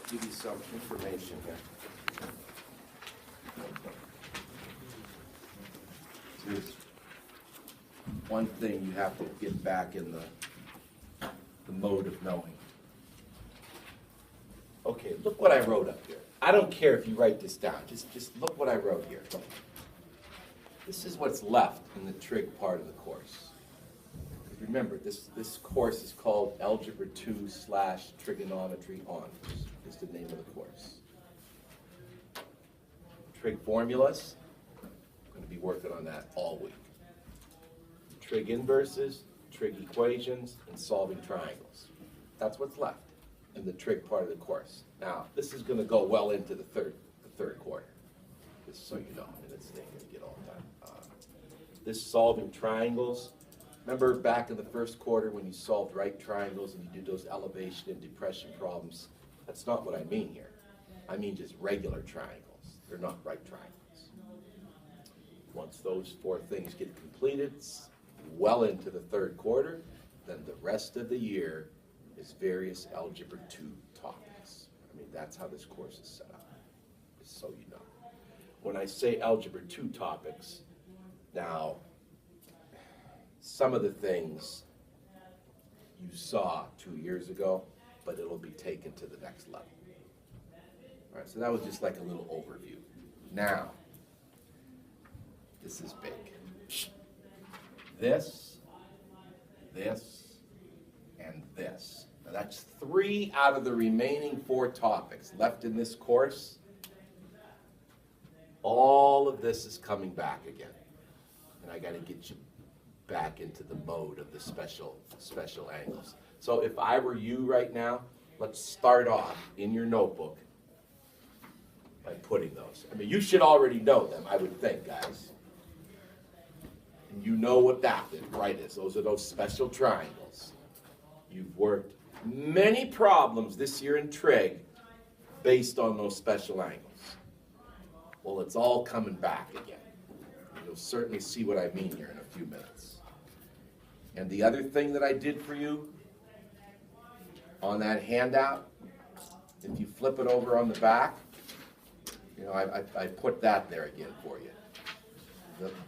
give you some information here. There's one thing you have to get back in the mode of knowing. Okay, look what I wrote up here. I don't care if you write this down. Just look what I wrote here. This is what's left in the trig part of the course. Remember, this course is called Algebra 2/Trigonometry Honors, is the name of the course. Trig formulas, I'm going to be working on that all week. Trig inverses, trig equations, and solving triangles. That's what's left in the trig part of the course. Now, this is going to go well into the third quarter, just so you know, and it's going to get all done. This solving triangles, remember back in the first quarter when you solved right triangles and you did those elevation and depression problems? That's not what I mean here. I mean just regular triangles. They're not right triangles. Once those four things get completed, well into the third quarter, then the rest of the year is various Algebra 2 topics. I mean, that's how this course is set up, just so you know. When I say Algebra 2 topics, now, some of the things you saw 2 years ago, but it'll be taken to the next level. All right, so that was just like a little overview. Now, this is big. This, and this. Now that's 3 out of the remaining 4 topics left in this course. All of this is coming back again. And I got to get you back into the mode of the special angles. So if I were you right now, let's start off in your notebook by putting those. I mean, you should already know them, I would think, guys. And you know what that right is. Those are those special triangles. You've worked many problems this year in trig based on those special angles. Well, it's all coming back again. You'll certainly see what I mean here in a few minutes. And the other thing that I did for you on that handout, if you flip it over on the back, you know, I put that there again for you.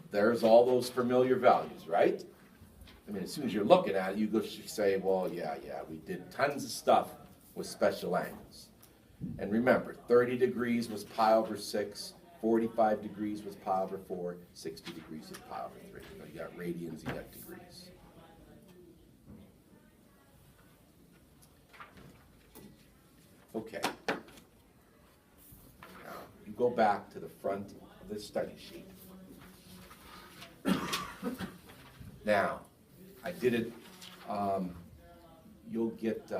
There's all those familiar values, right? I mean, as soon as you're looking at it, you go say, well, yeah, we did tons of stuff with special angles. And remember, 30 degrees was pi over 6. 45 degrees was pi over 4, 60 degrees is pi over 3. You know, you got radians, you got degrees. Okay. Now, you go back to the front of the study sheet. Now, I did it, you'll get,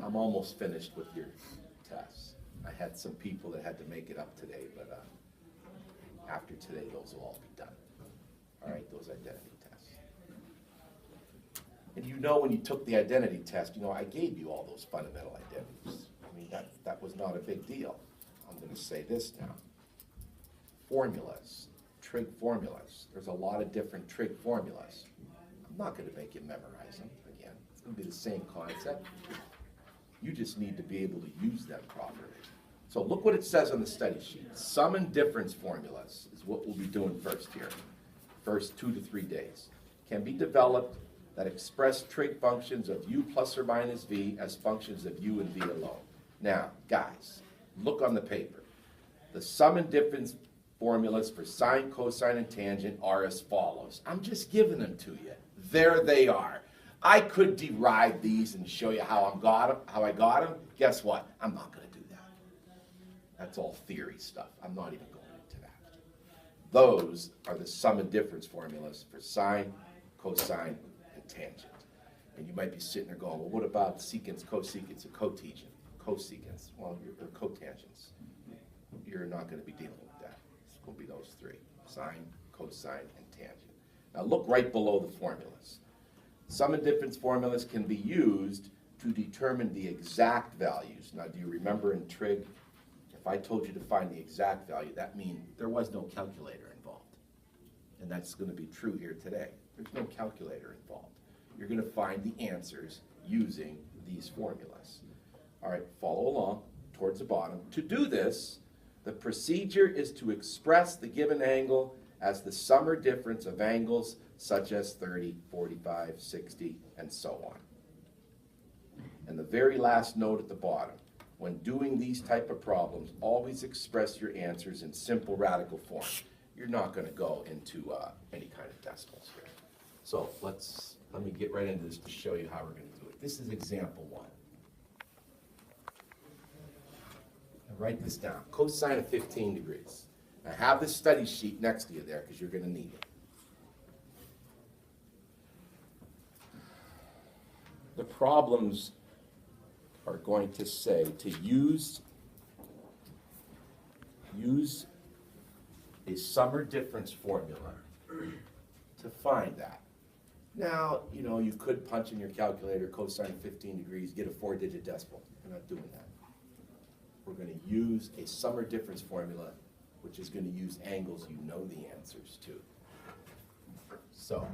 I'm almost finished with your tests. I had some people that had to make it up today, but after today, those will all be done. All right, those identity tests. And you know when you took the identity test, you know, I gave you all those fundamental identities. I mean, that was not a big deal. I'm going to say this now. Formulas, trig formulas. There's a lot of different trig formulas. I'm not going to make you memorize them again. It's going to be the same concept. You just need to be able to use them properly. So look what it says on the study sheet. Sum and difference formulas is what we'll be doing first here. First 2 to 3 days. Can be developed that express trig functions of u plus or minus v as functions of u and v alone. Now, guys, look on the paper. The sum and difference formulas for sine, cosine, and tangent are as follows. I'm just giving them to you. There they are. I could derive these and show you how I got them. Guess what? I'm not going to do that. That's all theory stuff. I'm not even going into that. Those are the sum and difference formulas for sine, cosine, and tangent. And you might be sitting there going, well, what about secants, cosecants, and cotangent? Cosecants, well, or cotangents. You're not going to be dealing with that. It's going to be those 3, sine, cosine, and tangent. Now look right below the formulas. Sum and difference formulas can be used to determine the exact values. Now, do you remember in trig, if I told you to find the exact value, that means there was no calculator involved. And that's going to be true here today. There's no calculator involved. You're going to find the answers using these formulas. All right, follow along. towards the bottom. To do this, the procedure is to express the given angle as the sum or difference of angles such as 30, 45, 60, and so on. And the very last note at the bottom, when doing these type of problems, always express your answers in simple radical form. You're not going to go into any kind of decimals here. So let me get right into this to show you how we're going to do it. This is example 1. Now write this down, cosine of 15 degrees. Now have this study sheet next to you there because you're going to need it. The problems are going to say to use a sum or difference formula to find that. Now, you could punch in your calculator cosine of 15 degrees, get a 4-digit decimal. We're not doing that. We're going to use a sum or difference formula, which is going to use angles you know the answers to. So,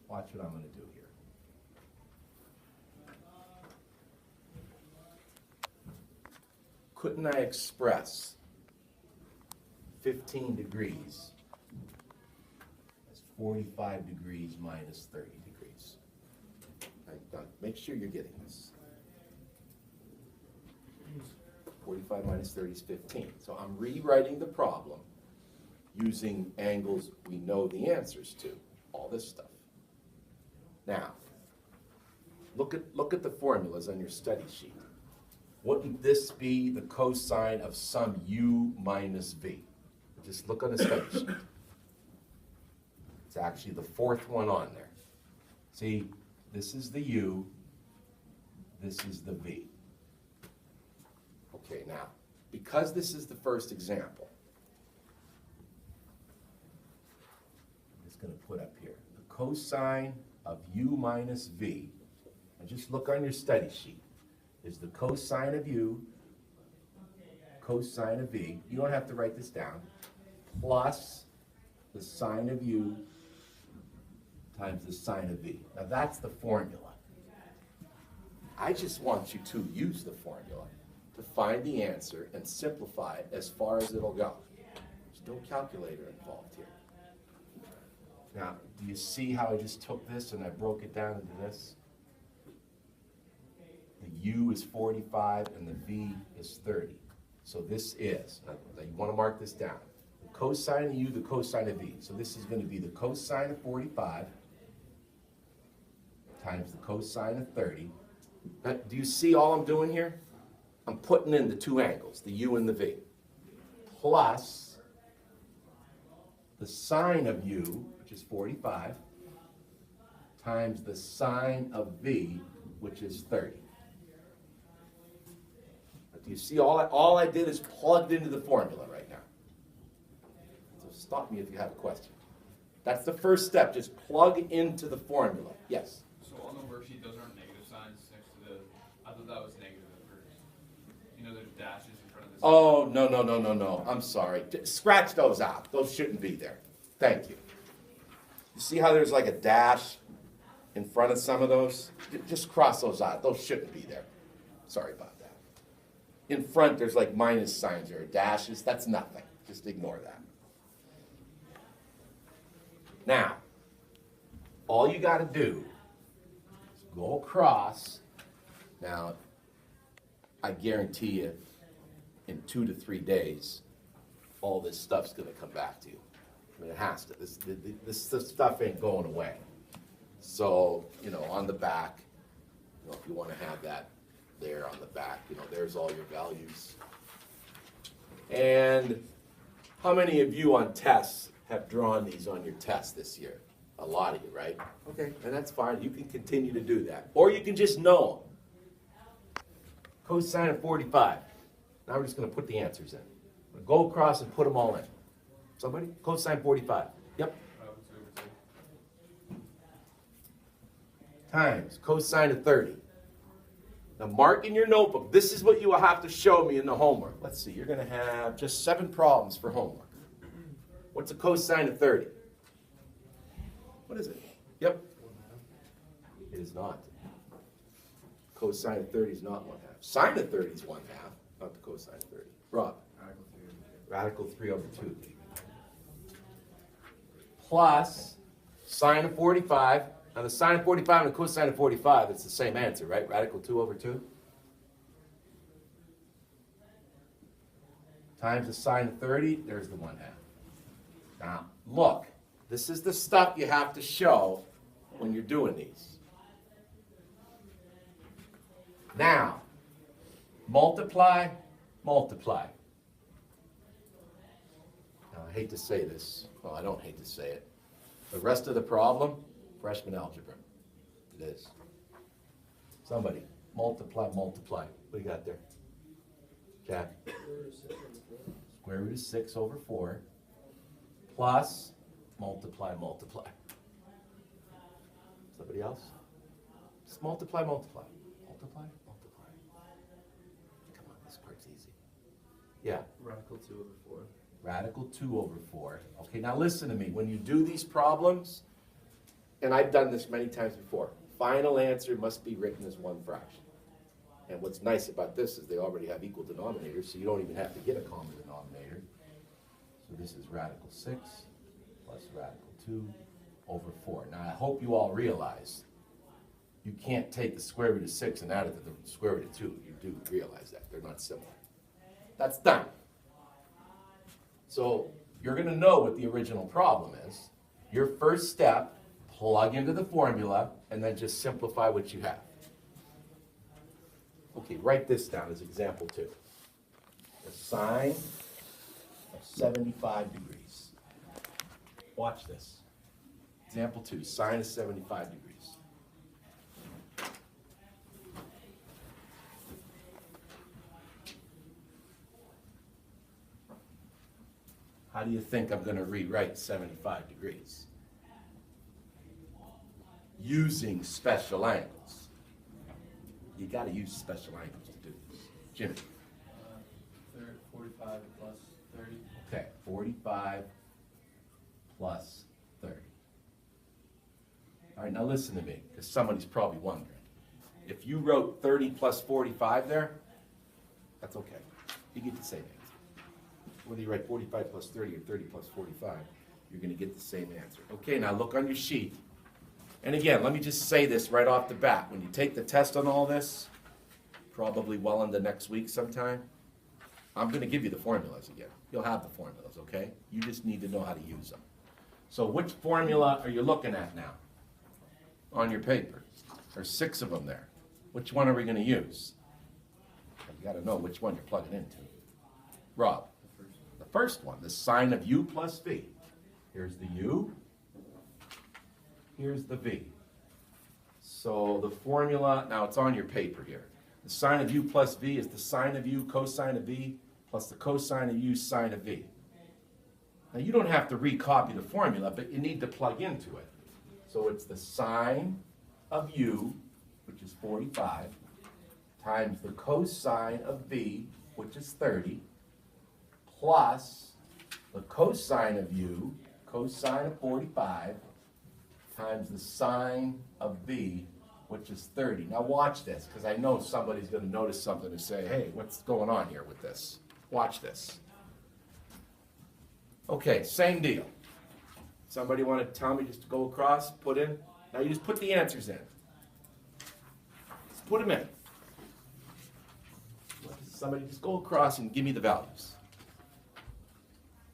watch what I'm going to do here. Couldn't I express 15 degrees as 45 degrees minus 30 degrees? Now, make sure you're getting this. 45 minus 30 is 15. So I'm rewriting the problem using angles we know the answers to, all this stuff. Now, look at the formulas on your study sheet. Wouldn't this be the cosine of some u minus v? Just look on the study sheet. It's actually the 4th one on there. See, this is the u, this is the v. Okay, now, because this is the first example, I'm just going to put up here, the cosine of u minus v, and just look on your study sheet, is the cosine of u, cosine of v, you don't have to write this down, plus the sine of u times the sine of v. Now that's the formula. I just want you to use the formula to find the answer and simplify it as far as it'll go. There's no calculator involved here. Now, do you see how I just took this and I broke it down into this? The u is 45 and the v is 30. So this is, now you want to mark this down, the cosine of u, the cosine of v. So this is going to be the cosine of 45 times the cosine of 30. Now, do you see all I'm doing here? I'm putting in the two angles, the u and the v, plus the sine of u, which is 45, times the sine of v, which is 30. But do you see all I did is plugged into the formula right now. So stop me if you have a question. That's the first step, just plug into the formula. Yes? So on the worksheet, those aren't negative signs next to the, I thought that was negative at first. There's dashes in front of this. Oh, no. I'm sorry. Scratch those out. Those shouldn't be there. Thank you. You see how there's like a dash in front of some of those? Just cross those out. Those shouldn't be there. Sorry about that. In front, there's like minus signs or dashes. That's nothing. Just ignore that. Now, all you got to do is go across. Now, I guarantee you, in 2 to 3 days, all this stuff's going to come back to you. I mean, it has to. This stuff ain't going away. So, on the back, if you want to have that there on the back, there's all your values. And how many of you on tests have drawn these on your test this year? A lot of you, right? Okay, and that's fine. You can continue to do that. Or you can just know them. Cosine of 45. Now we're just going to put the answers in. Go across and put them all in. Somebody? Cosine 45. Yep. Times cosine of 30. Now mark in your notebook. This is what you will have to show me in the homework. Let's see. You're going to have just 7 problems for homework. What's a cosine of 30? What is it? Yep. It is not. Cosine of 30 is not 1/2. Sine of 30 is 1/2. not the cosine of 30. Rob? Radical 3 over 2. Plus sine of 45. Now the sine of 45 and the cosine of 45, it's the same answer, right? Radical 2 over 2. Times the sine of 30, there's the 1/2. Now, look, this is the stuff you have to show when you're doing these. Now, multiply, multiply. Now, I hate to say this. Well, I don't hate to say it. The rest of the problem, freshman algebra. It is. Somebody, multiply, multiply. What do you got there? Jack? Square root of 6 over 4 plus multiply, multiply. Somebody else? Just multiply, multiply. Multiply, multiply. Come on, this part's easy. Yeah. Radical 2 over 4. Radical 2 over 4. Okay, now listen to me. When you do these problems, and I've done this many times before, final answer must be written as one fraction. And what's nice about this is they already have equal denominators, so you don't even have to get a common denominator. So this is radical 6 plus radical 2 over 4. Now I hope you all realize you can't take the square root of 6 and add it to the square root of 2. You do realize that. They're not similar. That's done. So you're going to know what the original problem is. Your first step, plug into the formula, and then just simplify what you have. Okay, write this down as example 2. The sine of 75 degrees. Watch this. Example 2, sine of 75 degrees. How do you think I'm going to rewrite 75 degrees? Using special angles. You got to use special angles to do this. Jimmy. 45 plus 30. Okay, 45 plus 30. All right, now listen to me, because somebody's probably wondering. If you wrote 30 plus 45 there, that's okay. You get the same answer. Whether you write 45 plus 30 or 30 plus 45, you're going to get the same answer. Okay, now look on your sheet. And again, let me just say this right off the bat. When you take the test on all this, probably well into next week sometime, I'm going to give you the formulas again. You'll have the formulas, okay? You just need to know how to use them. So which formula are you looking at now on your paper? There's 6 of them there. Which one are we going to use? You got to know which one you're plugging into. Rob, the first one, the sine of u plus v. Here's the u. Here's the v. So the formula, now it's on your paper here. The sine of u plus v is the sine of u cosine of v plus the cosine of u sine of v. Now you don't have to recopy the formula, but you need to plug into it. So it's the sine of u, which is 45, times the cosine of v, which is 30, plus the cosine of u, cosine of 45, times the sine of v, which is 30. Now watch this, because I know somebody's going to notice something and say, hey, what's going on here with this? Watch this. Okay, same deal. Somebody want to tell me just to go across, put in? Now you just put the answers in. Just put them in. Somebody just go across and give me the values.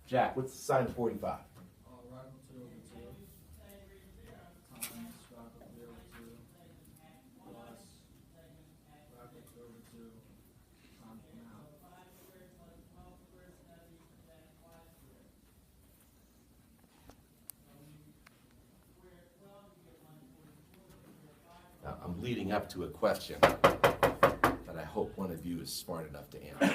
Jack, what's the sine of 45? Radical 2 over 2. Times radical 3 over 2. Plus radical 2 over 2. Times 1/2. Now, I'm leading up to a question that I hope one of you is smart enough to answer.